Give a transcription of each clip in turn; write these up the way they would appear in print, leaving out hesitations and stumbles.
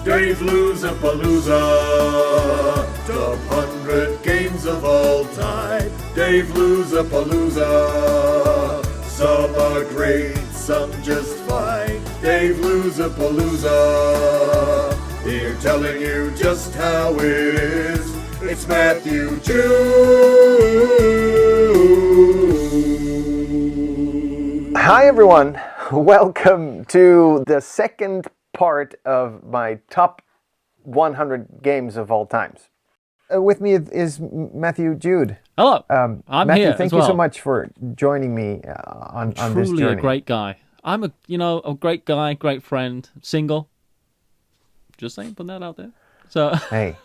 Dave Luzapalooza, top 100 games of all time. Dave Luzapalooza, some are great, some just fine. Dave Luzapalooza, here telling you just how it is. It's Matthew Jude. Hi everyone, welcome to the second part of my top 100 games of all times. With me is Matthew Jude. Hello, I'm Matthew, here. thank as well. you so much for joining me on this journey. Truly a great guy. I'm a great guy, great friend, single. Just saying, putting that out there. So Hey,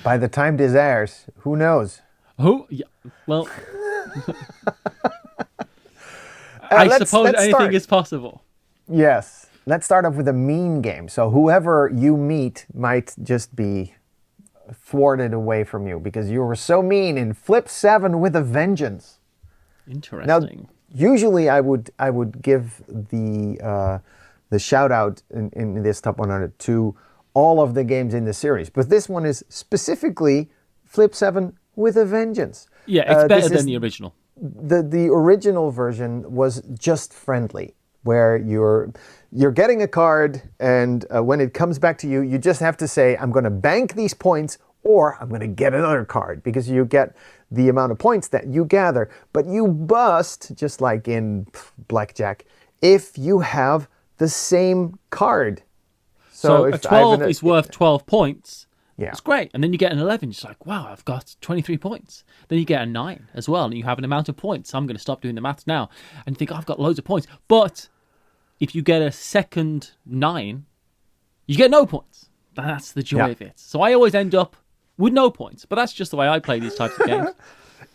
by the time this airs, who knows? who? Yeah, well, I suppose anything start. is possible. Yes, let's start off with a mean game. So whoever you meet might just be thwarted away from you because you were so mean in Flip 7 with a vengeance. Interesting. Now, usually I would give the shout out in this top 100 to all of the games in the series, but this one is specifically Flip 7 with a vengeance. Yeah, it's better than the original. The original version was just friendly, where you're getting a card, and when it comes back to you, you just have to say, I'm going to bank these points, or I'm going to get another card, because you get the amount of points that you gather. But you bust, just like in blackjack, if you have the same card. So a 12 is worth 12 points. Yeah. It's great. And then you get an 11. It's like, wow, I've got 23 points. Then you get a 9 as well, and you have an amount of points. I'm going to stop doing the maths now. And you think, I've got loads of points. But if you get a second 9, you get no points. That's the joy of it. So I always end up with no points. But that's just the way I play these types of games.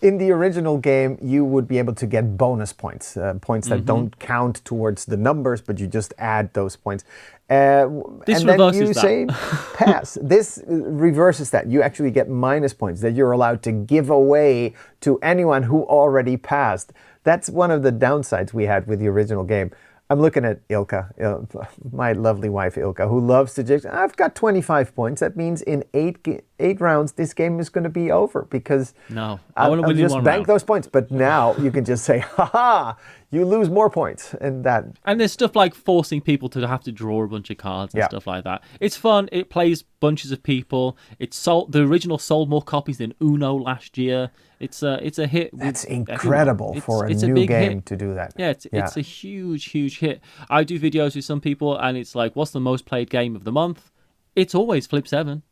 In the original game, you would be able to get bonus points, points that don't count towards the numbers, but you just add those points. This and then reverses you that. say pass. This reverses that. You actually get minus points that you're allowed to give away to anyone who already passed. That's one of the downsides we had with the original game. I'm looking at Ilka, my lovely wife Ilka, who loves to just, I've got 25 points. That means in eight rounds, this game is going to be over because No, I want to I'll win in just one bank round. those points. But now you can just say, ha, you lose more points. And And there's stuff like forcing people to have to draw a bunch of cards and stuff like that. It's fun. It plays bunches of people. The original sold more copies than Uno last year. It's a hit. that's with incredible everyone. for a It's new big game hit. to do that. Yeah, it's a huge hit. I do videos with some people, and it's like, what's the most played game of the month? It's always Flip 7.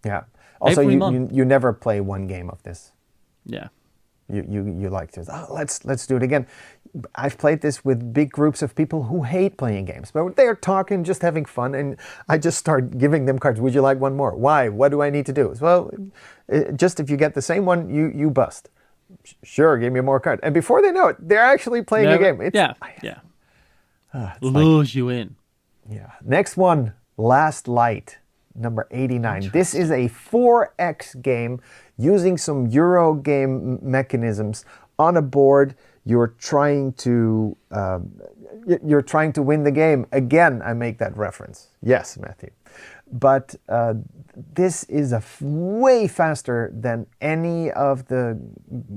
Yeah. Also, Every you month. you never play one game of this. Yeah. You like to, let's do it again. I've played this with big groups of people who hate playing games, but they're talking, just having fun, and I just start giving them cards. Would you like one more? Why? What do I need to do? Well, just if you get the same one, you bust. Sure, give me more cards. And before they know it, they're actually playing a game. Yeah. Lures you in. Yeah. Next one, Last Light, number 89. This is a 4X game using some Euro game mechanisms on a board. You're trying to win the game. Again, I make that reference. Yes, Matthew. But this is way faster than any of the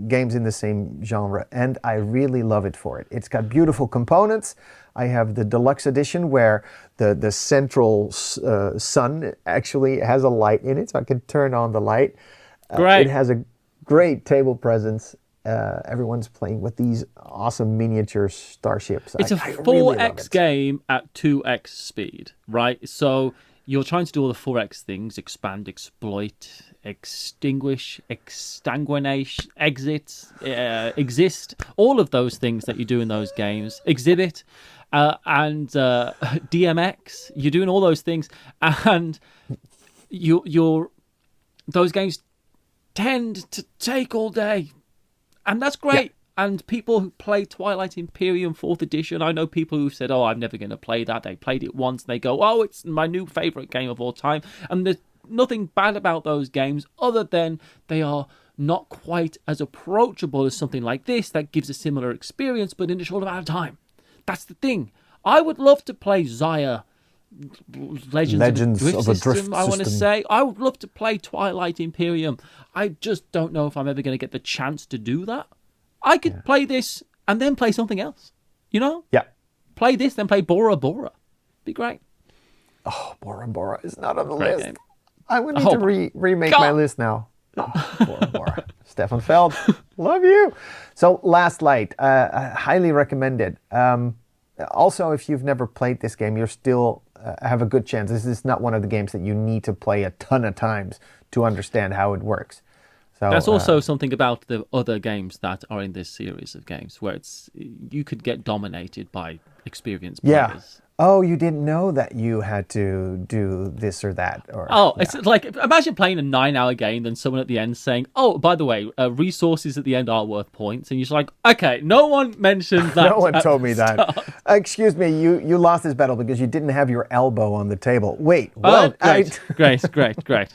games in the same genre, and I really love it for it. It's got beautiful components. I have the deluxe edition where the central sun actually has a light in it, so I can turn on the light. Great. It has a great table presence. Everyone's playing with these awesome miniature starships. It's a I really love 4X it. game at 2X speed, right? So you're trying to do all the 4X things: expand, exploit, extinguish, exsanguinate, exit, exist. All of those things that you do in those games. Exhibit. And DMX. You're doing all those things, and you're those games tend to take all day, and that's great. And people who play Twilight Imperium 4th edition, I know people who've said, oh, I'm never going to play that. They played it once and they go, oh, it's my new favourite game of all time. And there's nothing bad about those games other than they are not quite as approachable as something like this that gives a similar experience but in a short amount of time. That's the thing. I would love to play Zaya Legends of a Drift System. I want to say. I would love to play Twilight Imperium. I just don't know if I'm ever going to get the chance to do that. I could play this and then play something else. You know? Yeah. Play this, then play Bora Bora. Be great. Oh, Bora Bora is not on the Great list. game. I would need to remake my list now. Oh, Bora Bora. Stefan Feld, love you. So, Last Light, highly recommended. Also, if you've never played this game, you're still have a good chance. This is not one of the games that you need to play a ton of times to understand how it works. So that's also something about the other games that are in this series of games, where you could get dominated by experienced players. Yeah. Oh, you didn't know that you had to do this or that, or It's like, imagine playing a 9-hour game, then someone at the end saying, "Oh, by the way, resources at the end are worth points," and you're just like, "Okay, no one mentioned that." No one told me that. Excuse me, you lost this battle because you didn't have your elbow on the table. Wait, what? Oh, great.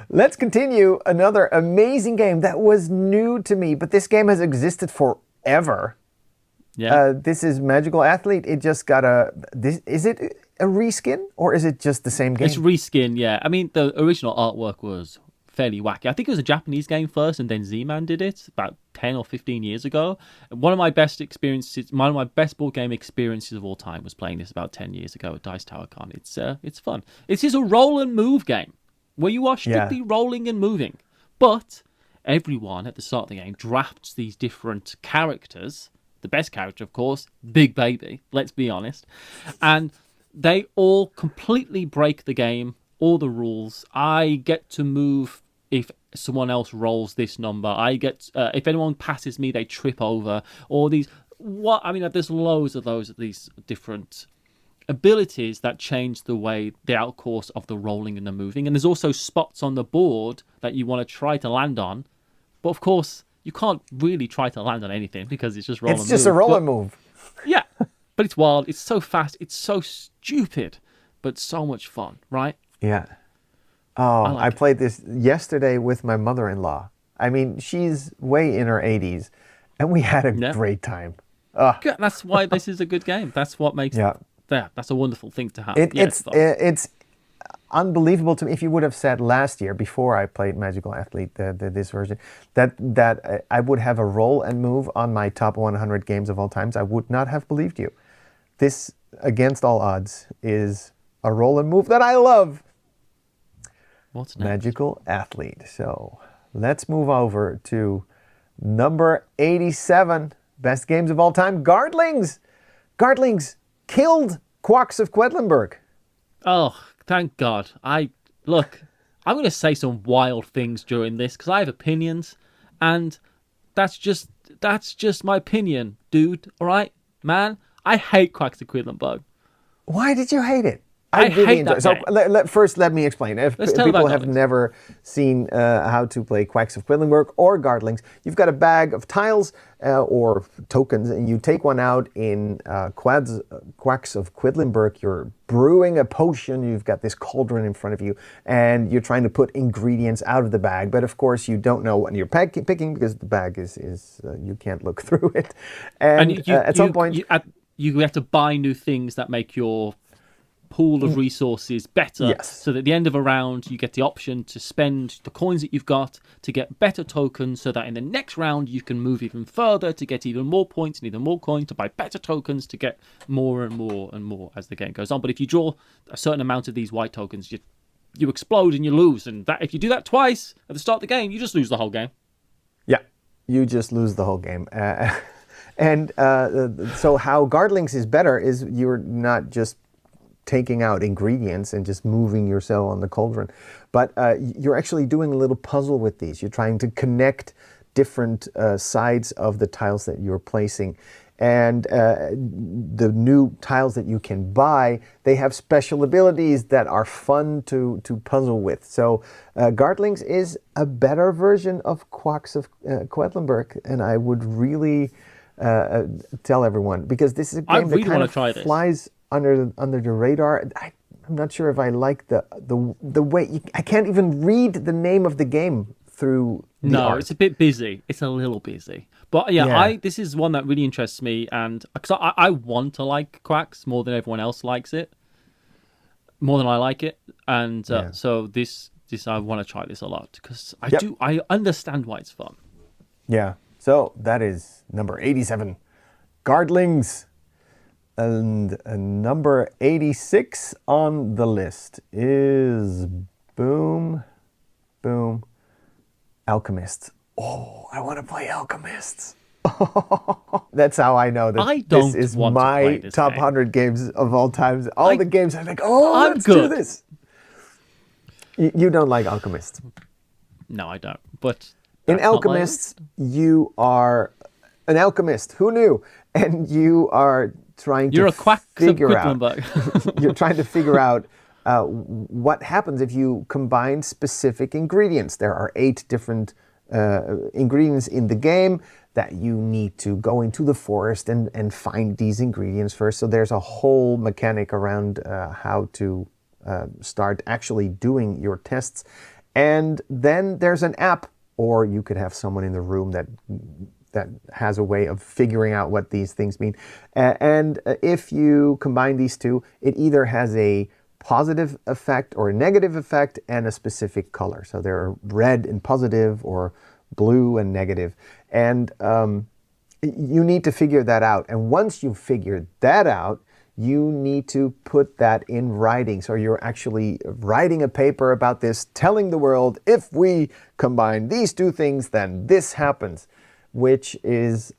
Let's continue. Another amazing game that was new to me, but this game has existed forever. Yeah. This is Magical Athlete. It just got is it a reskin or is it just the same game? It's reskin, yeah. I mean, the original artwork was fairly wacky. I think it was a Japanese game first, and then Z-Man did it about 10 or 15 years ago. One of my best board game experiences of all time was playing this about 10 years ago at Dice Tower Con. It's fun. It's just a roll and move game where you are strictly rolling and moving. But everyone at the start of the game drafts these different characters. The best character, of course, Big Baby, let's be honest. And they all completely break the game, all the rules. I get to move if someone else rolls this number. If anyone passes me, they trip over. All these, there's loads of these different abilities that change the outcourse of the rolling and the moving. And there's also spots on the board that you want to try to land on. But of course, you can't really try to land on anything because it's just roll and move. It's just a roll and move. Yeah, but it's wild. It's so fast. It's so stupid, but so much fun, right? Yeah. Oh, I played this yesterday with my mother-in-law. I mean, she's way in her 80s, and we had a great time. Yeah, that's why this is a good game. That's what makes that's a wonderful thing to have. It's unbelievable to me. If you would have said last year, before I played Magical Athlete, this version, that I would have a roll and move on my top 100 games of all times, I would not have believed you. This, against all odds, is a roll and move that I love. What's next? Magical Athlete. So let's move over to number 87, best games of all time, Gardlings. Gardlings killed Quacks of Quedlinburg. Oh, thank God. I'm going to say some wild things during this because I have opinions, and that's just my opinion, dude. All right, man. I hate Quacks of Quedlinburg. Why did you hate it? I really hate that So first, let me explain. If people have never seen how to play Quacks of Quedlinburg or Gardlings, you've got a bag of tiles or tokens, and you take one out in Quacks of Quedlinburg. You're brewing a potion. You've got this cauldron in front of you, and you're trying to put ingredients out of the bag. But of course, you don't know what you're picking because the bag is you can't look through it. And at some point, you have to buy new things that make your pool of resources better, so that at the end of a round you get the option to spend the coins that you've got to get better tokens, so that in the next round you can move even further to get even more points and even more coins to buy better tokens to get more and more and more as the game goes on. But if you draw a certain amount of these white tokens, you explode and you lose, and that if you do that twice at the start of the game, you just lose the whole game. Yeah, you just lose the whole game. And so how Gardlings is better is you're not just taking out ingredients and just moving yourself on the cauldron, but you're actually doing a little puzzle with these. You're trying to connect different sides of the tiles that you're placing, and the new tiles that you can buy, they have special abilities that are fun to puzzle with. So Gardlings is a better version of Quacks of Quedlinburg, and I would really tell everyone, because this is a game that kind of flies under the radar. I'm not sure if I like the way I can't even read the name of the game through the art. It's a bit busy. It's a little busy. But this is one that really interests me, and because I want to like Quacks more than everyone else likes it. more than I like it, and so this I want to try this a lot because I understand why it's fun. Yeah. So that is number 87, Gardlings. And number 86 on the list is boom, Alchemists. Oh, I want to play Alchemists. That's how I know that this is my top 100 games of all time. All the games I'm like, let's do this. You don't like Alchemists? No, I don't. But in Alchemists, you are an alchemist. Who knew? And you are trying to figure out. You're trying to figure out what happens if you combine specific ingredients. There are 8 different ingredients in the game that you need to go into the forest and find these ingredients first. So there's a whole mechanic around how to start actually doing your tests. And then there's an app, or you could have someone in the room that has a way of figuring out what these things mean. And if you combine these two, it either has a positive effect or a negative effect and a specific color. So there are red and positive or blue and negative. And you need to figure that out. And once you've figured that out, you need to put that in writing. So you're actually writing a paper about this, telling the world, if we combine these two things, then this happens, which is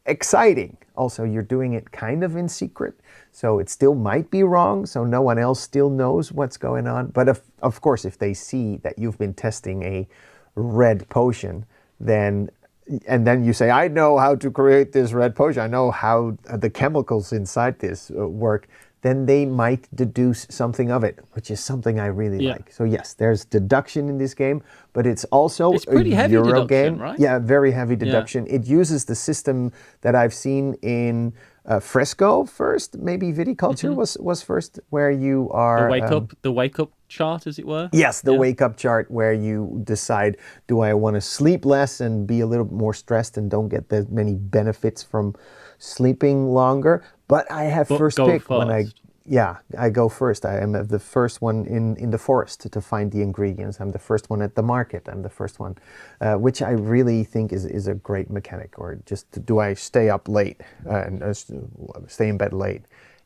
exciting. Also, you're doing it kind of in secret, so it still might be wrong, so no one else still knows what's going on. But of course, if they see that you've been testing a red potion, then you say, I know how to create this red potion, I know how the chemicals inside this work, then they might deduce something of it, which is something I really like. So yes, there's deduction in this game, but it's also pretty heavy Euro deduction, game. right? Yeah, very heavy deduction. It uses the system that I've seen in Fresco first, maybe Viticulture was first, where you are... The wake up chart, as it were? Yes, the wake up chart, where you decide, do I want to sleep less and be a little more stressed and don't get that many benefits from sleeping longer? But I have first pick when I go first. I am the first one in the forest to find the ingredients. I'm the first one at the market. I'm the first one, which I really think is a great mechanic. Or just, do I stay up late and stay in bed late,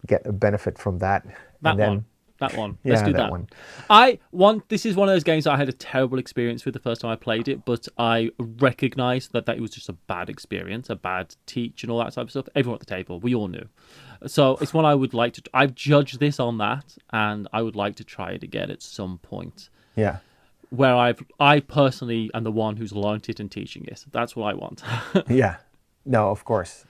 get a benefit from that? That one. Let's do that. One. This is one of those games that I had a terrible experience with the first time I played it, but I recognised that it was just a bad experience, a bad teach and all that type of stuff. Everyone at the table, we all knew. So it's one I would like to... I've judged this on that, and I would like to try it again at some point. Yeah. Where I personally am the one who's learnt it and teaching it. That's what I want. Yeah. No, of course.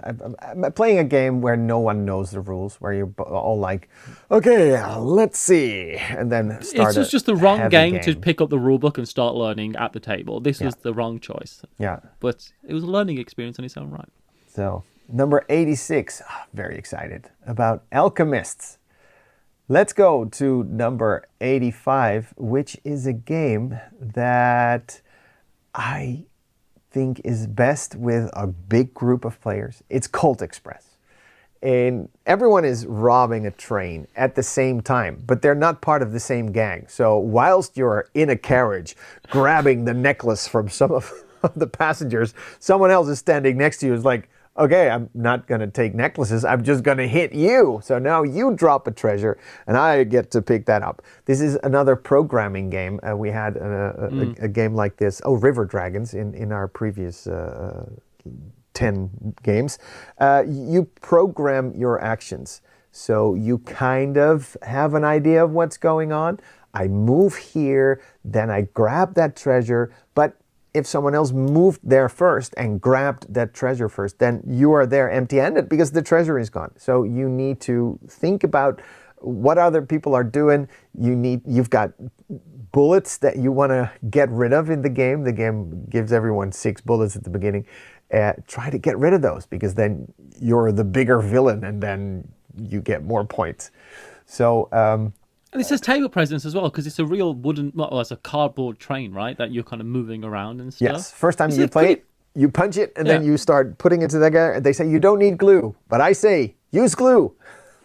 I'm playing a game where no one knows the rules, where you're all like, okay, let's see, and then start. It's just the wrong game to pick up the rule book and start learning at the table. This was the wrong choice. Yeah. But it was a learning experience in its own right. So, number 86, very excited about Alchemists. Let's go to number 85, which is a game that I think is best with a big group of players. It's Colt Express. And everyone is robbing a train at the same time, but they're not part of the same gang. So whilst you're in a carriage grabbing the necklace from some of the passengers, someone else is standing next to you, is like, okay, I'm not going to take necklaces, I'm just going to hit you. So now you drop a treasure and I get to pick that up. This is another programming game. We had a game like this, River Dragons, in our previous 10 games. You program your actions. So you kind of have an idea of what's going on. I move here, then I grab that treasure, but if someone else moved there first and grabbed that treasure first, then you are there empty-handed because the treasure is gone. So you need to think about what other people are doing. You've got bullets that you want to get rid of in the game. The game gives everyone 6 bullets at the beginning. Try to get rid of those, because then you're the bigger villain and then you get more points. So... and it says table presence as well, because it's a real wooden, well, it's a cardboard train, right? That you're kind of moving around and stuff. Yes, first time you play it, you punch it, and then you start putting it together. And they say you don't need glue, but I say use glue.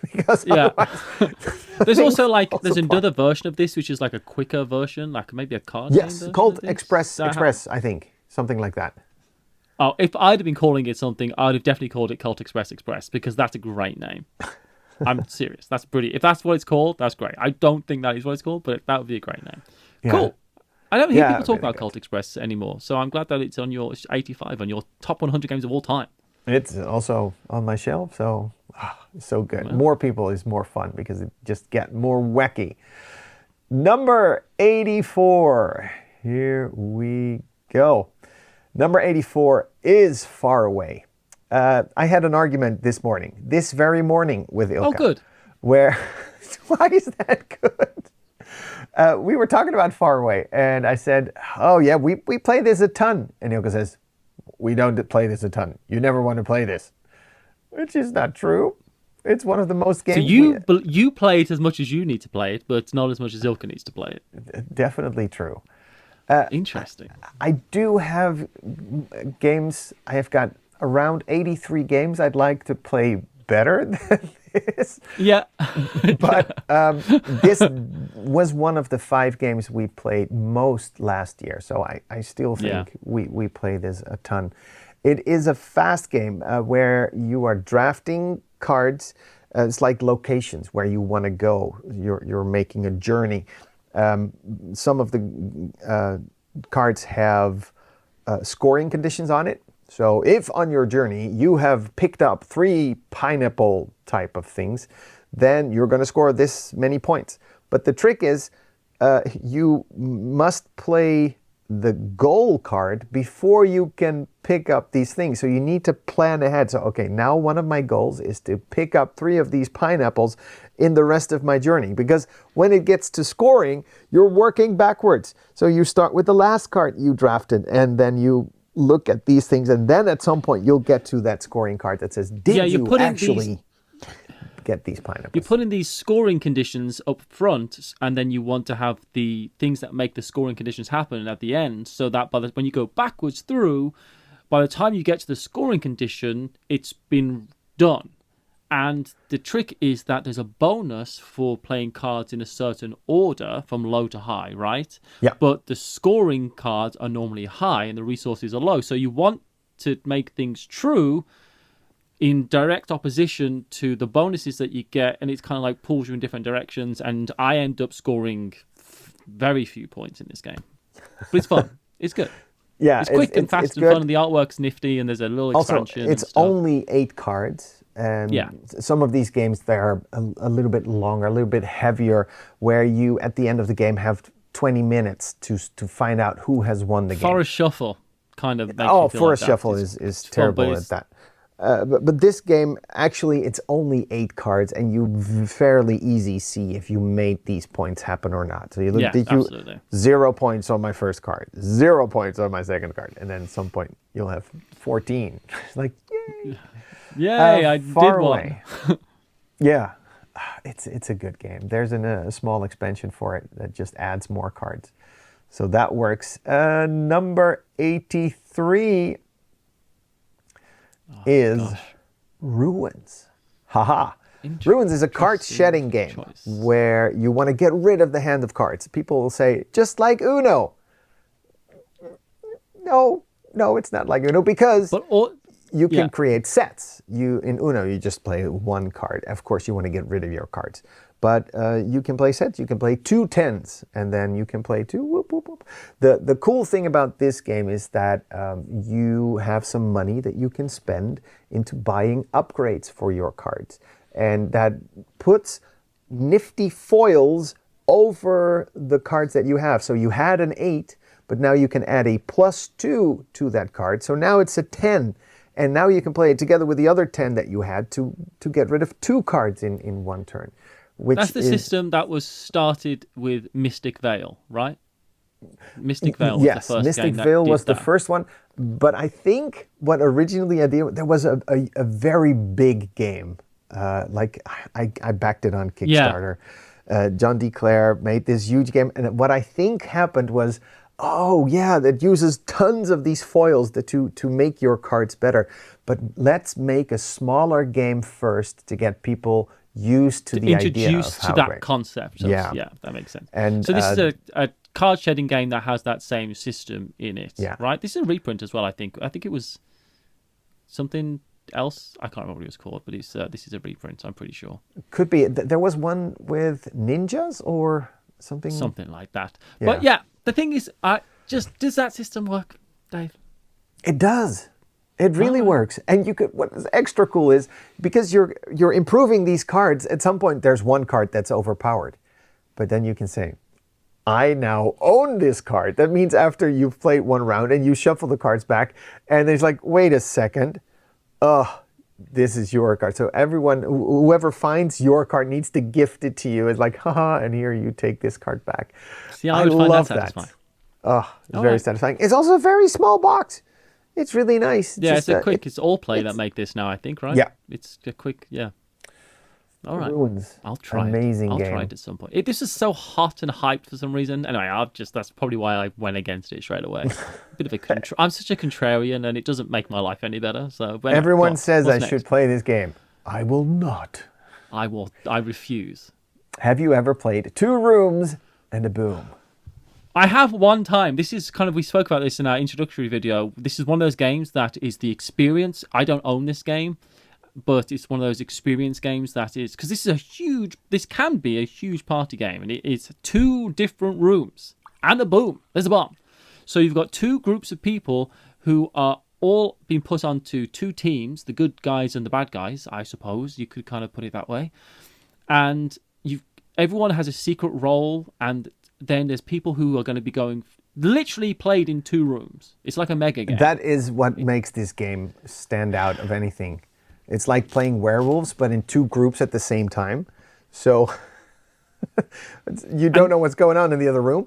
because Yeah. otherwise There's things also like fall there's apart. another version of this which is like a quicker version, like maybe a card game Yes, version Colt of this. Express, That I think, something like that. Oh, if I'd have been calling it something, I'd have definitely called it Colt Express because that's a great name. I'm serious. That's brilliant. If that's what it's called, that's great. I don't think that is what it's called, but that would be a great name. Yeah. Cool. I don't hear Yeah, people talk really about good. Colt Express anymore, so I'm glad that it's on your 85 on your top 100 games of all time. It's also on my shelf, so it's so good. More people is more fun because it just get more wacky. Number 84. Here we go. Number 84 is Faraway. I had an argument this very morning with Ilka. Oh, good. Where, why is that good? We were talking about Faraway, and I said, oh yeah, we play this a ton. And Ilka says, we don't play this a ton. You never want to play this. Which is not true. It's one of the most games. So you play it as much as you need to play it, but not as much as Ilka needs to play it. Definitely true. Interesting. I do have games. I have got around 83 games I'd like to play better than this. Yeah. But this was one of the 5 games we played most last year. So I still think we play this a ton. It is a fast game where you are drafting cards. It's like locations where you want to go. You're making a journey. Some of the cards have scoring conditions on it. So if on your journey you have picked up 3 pineapple type of things, then you're going to score this many points. But the trick is you must play the goal card before you can pick up these things. So you need to plan ahead. So, okay, now one of my goals is to pick up 3 of these pineapples in the rest of my journey. Because when it gets to scoring, you're working backwards. So you start with the last card you drafted, and then you look at these things, and then at some point you'll get to that scoring card that says, did you actually get these pineapples? You put in these scoring conditions up front, and then you want to have the things that make the scoring conditions happen at the end, so that when you go backwards through, by the time you get to the scoring condition, it's been done. And the trick is that there's a bonus for playing cards in a certain order from low to high, right? Yeah. But the scoring cards are normally high and the resources are low. So you want to make things true in direct opposition to the bonuses that you get, and it's kind of like pulls you in different directions, and I end up scoring very few points in this game. But it's fun. It's good. Yeah, it's quick and fast and fun, and the artwork's nifty, and there's a little expansion. Also, it's only 8 cards. Some of these games, they're a little bit longer, a little bit heavier, where you, at the end of the game, have 20 minutes to find out who has won the game. Forest Shuffle kind of makes you feel Forest like that. Shuffle is terrible at that. But this game, actually, it's only 8 cards, and you fairly easy see if you made these points happen or not. So you look, absolutely. 0 points on my first card, 0 points on my second card, and then at some point you'll have 14. It's like, yay! Yay, I did one. Yeah, it's a good game. There's a small expansion for it that just adds more cards. So that works. Number 83 is Ruins. Haha. Ruins is a card shedding game where you want to get rid of the hand of cards. People will say, just like Uno. No, it's not like Uno because you can create sets. In Uno, you just play 1 card. Of course, you want to get rid of your cards. But you can play sets. You can play 2 10s, and then you can play 2 whoop, whoop, whoop. The cool thing about this game is that you have some money that you can spend into buying upgrades for your cards. And that puts nifty foils over the cards that you have. So you had an 8, but now you can add a +2 to that card. So now it's a 10. And now you can play it together with the other 10 that you had to get rid of 2 cards in one turn. That's the system that was started with Mystic Vale, right? Mystic Vale was the first game. Mystic Vale was the first one. But I think what originally I did, there was a very big game. I backed it on Kickstarter. John D. Clare made this huge game. And what I think happened was, that uses tons of these foils to make your cards better. But let's make a smaller game first to get people used to the idea of introduced how to that great. concept. Yeah. Yeah, that makes sense. And so this is a card shedding game that has that same system in it. Yeah. Right. This is a reprint as well. I think it was something else. I can't remember what it was called, but this is a reprint. I'm pretty sure. Could be. There was one with ninjas or something like that. Yeah. But yeah, the thing is, does that system work, Dave? It does. It really works. And what is extra cool is because you're improving these cards, at some point there's one card that's overpowered. But then you can say, I now own this card. That means after you've played one round and you shuffle the cards back and there's like, wait a second. This is your card. So everyone, whoever finds your card needs to gift it to you. It's like, haha, and here you take this card back. See, I would find love that satisfying. It's very satisfying. It's also a very small box. It's really nice. Yeah, it's all play that make this now, I think, right? Yeah. It's a quick, yeah. All right. Ruins. I'll try Amazing it. I'll game. try it at some point. This is so hot and hyped for some reason. Anyway, that's probably why I went against it straight away. Bit of I'm such a contrarian, and it doesn't make my life any better. So everyone says I next? should play this game. I will not. I refuse. Have you ever played Two Rooms and a Boom? I have one time. This is kind of, we spoke about this in our introductory video. This is one of those games that is the experience. I don't own this game, but it's one of those experience games that is, because this can be a huge party game, and it's 2 different rooms and a boom. There's a bomb. So you've got 2 groups of people who are all being put onto 2 teams, the good guys and the bad guys, I suppose. You could kind of put it that way. And everyone has a secret role, and then there's people who are going to be going literally played in 2 rooms. It's like a mega game. That is what makes this game stand out of anything. It's like playing werewolves, but in 2 groups at the same time. So you don't know what's going on in the other room.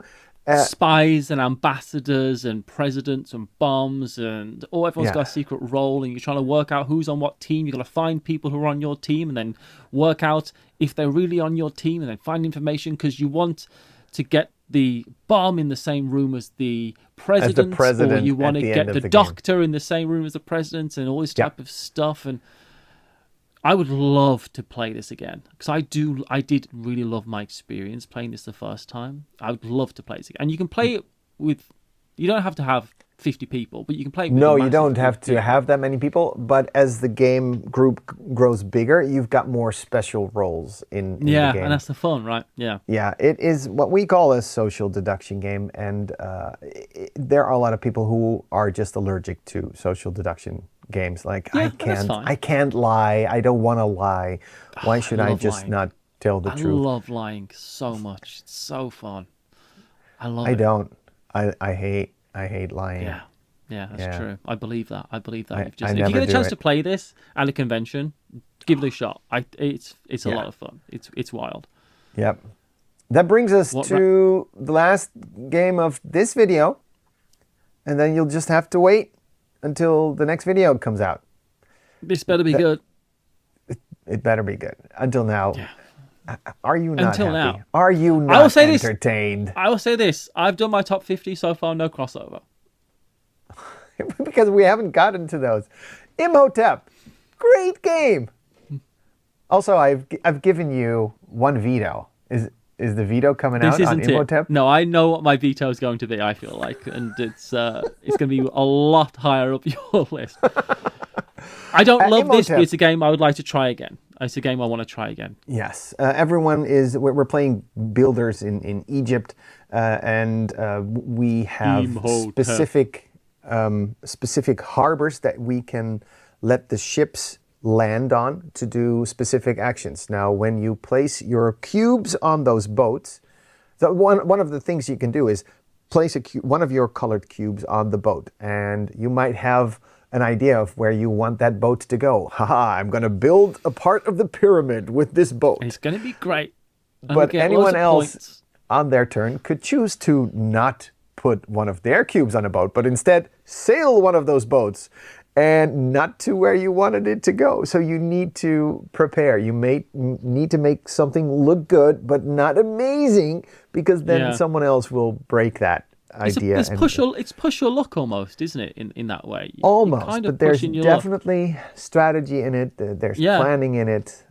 Spies and ambassadors and presidents and bombs and everyone's got a secret role, and you're trying to work out who's on what team. You've got to find people who are on your team and then work out if they're really on your team, and then find information because you want to get the bomb in the same room as the president, or you want to get the doctor in the same room as the president, and all this type of stuff. And I would love to play this again, because I did really love my experience playing this the first time. I would love to play this again. And you can play it with, you don't have to have 50 people, but you can play it with No, you don't have to have that many people, but as the game group grows bigger, you've got more special roles in the game. Yeah, and that's the fun, right? Yeah. Yeah, it is what we call a social deduction game, and there are a lot of people who are just allergic to social deduction games. Like, Yeah, I can't lie, I don't want to lie. Why should I just lying. not tell the truth? I love lying so much. It's so fun. I love it. I don't. I hate lying. Yeah, that's true. I believe that. I if you never get a chance do to it. play this at a convention, give it a shot. It's a lot of fun. It's wild. Yep. That brings us to the last game of this video, and then you'll just have to wait until the next video comes out. This better be good. It better be good. Until now, are you not Until happy? now. Are you I will not say this. entertained? I will say this. I've done my top 50 so far, no crossover. Because we haven't gotten to those. Imhotep, great game. Also, I've given you one veto. Is the veto coming out on Imhotep? No, I know what my veto is going to be, I feel like, and it's going to be a lot higher up your list. I don't love this, but it's a game I would like to try again. It's a game I want to try again. Yes. We're playing builders in Egypt, and we have Imhotep. specific harbors that we can let the ships land on to do specific actions. Now, when you place your cubes on those boats, one of the things you can do is place one of your colored cubes on the boat, and you might have an idea of where you want that boat to go. Haha, I'm going to build a part of the pyramid with this boat. It's going to be great. But anyone else on their turn could choose to not put one of their cubes on a boat, but instead sail one of those boats and not to where you wanted it to go. So you need to prepare. You need to make something look good, but not amazing, because then someone else will break that idea. It's push your luck almost, isn't it? In that way. Almost, but there's definitely strategy in it. There's planning in it.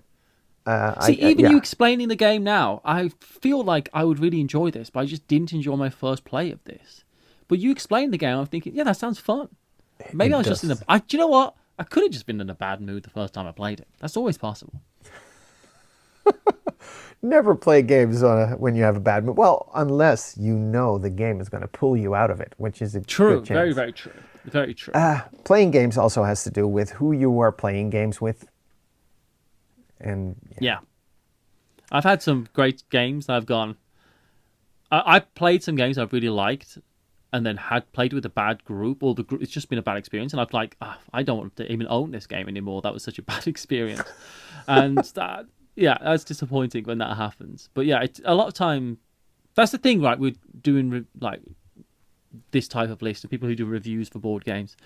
Even you explaining the game now, I feel like I would really enjoy this, but I just didn't enjoy my first play of this. But you explained the game, I'm thinking, yeah, that sounds fun. Maybe I was just in a... do you know what? I could have just been in a bad mood the first time I played it. That's always possible. Never play games when you have a bad mood. Well, unless you know the game is going to pull you out of it, which is a good chance. Very, very true. Very true. Playing games also has to do with who you are playing games with. And yeah. I've had some great games that I've gone... I've played some games I've really liked and then had played with a bad group, or it's just been a bad experience, and I'm like, I don't want to even own this game anymore. That was such a bad experience. And that... Yeah, that's disappointing when that happens. But yeah, a lot of time, that's the thing, right? We're doing like this type of list of people who do reviews for board games,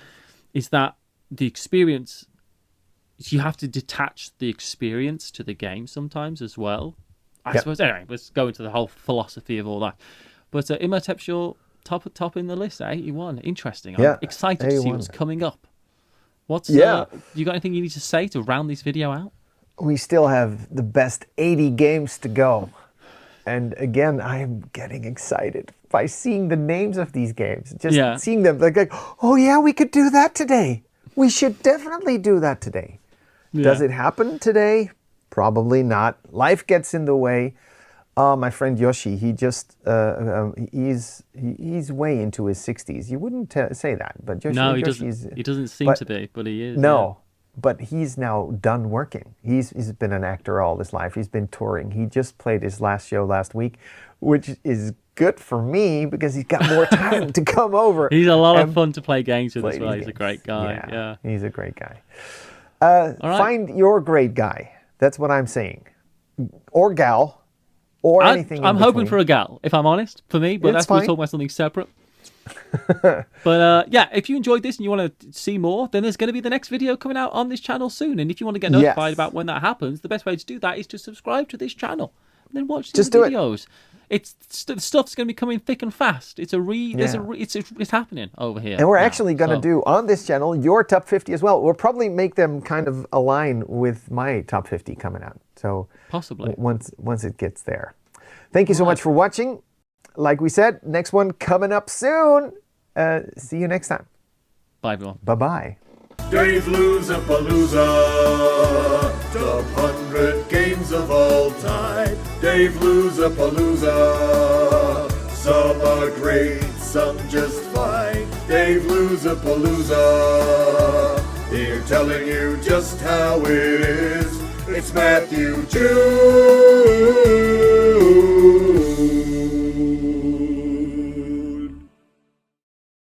is that the experience, you have to detach the experience to the game sometimes as well. I suppose. Anyway, let's go into the whole philosophy of all that. But Imhotep's your top in the list, 81. Interesting. I'm excited to see what's coming up. You got anything you need to say to round this video out? We still have the best 80 games to go. And again, I am getting excited by seeing the names of these games. Just seeing them like, oh yeah, we could do that today. We should definitely do that today. Yeah. Does it happen today? Probably not. Life gets in the way. My friend Yoshi, he just, he's way into his 60s. You wouldn't say that, but Yoshi, no, he doesn't seem to be, but he is. No. But he's now done working. He's been an actor all his life. He's been touring. He just played his last show last week, which is good for me because he's got more time to come over. He's a lot of fun to play games with as well. He's a great guy. Yeah. He's a great guy. Find your great guy. That's what I'm saying. Or gal. Or anything I'm hoping for a gal, if I'm honest, for me. But that's we'll talk about something separate. But if you enjoyed this and you want to see more, then there's going to be the next video coming out on this channel soon. And if you want to get notified about when that happens, the best way to do that is to subscribe to this channel and then watch these videos. The stuff's going to be coming thick and fast. It's happening over here. And we're actually going to do on this channel your top 50 as well. We'll probably make them kind of align with my top 50 coming out. So possibly once it gets there. Thank you so much for watching. Like we said, next one coming up soon. See you next time. Bye, everyone. Bye-bye. Dave Luzapalooza, top 100 games of all time. Dave Luzapalooza, some are great, some just fine. Dave Luzapalooza, here telling you just how it is. It's Matthew Jude.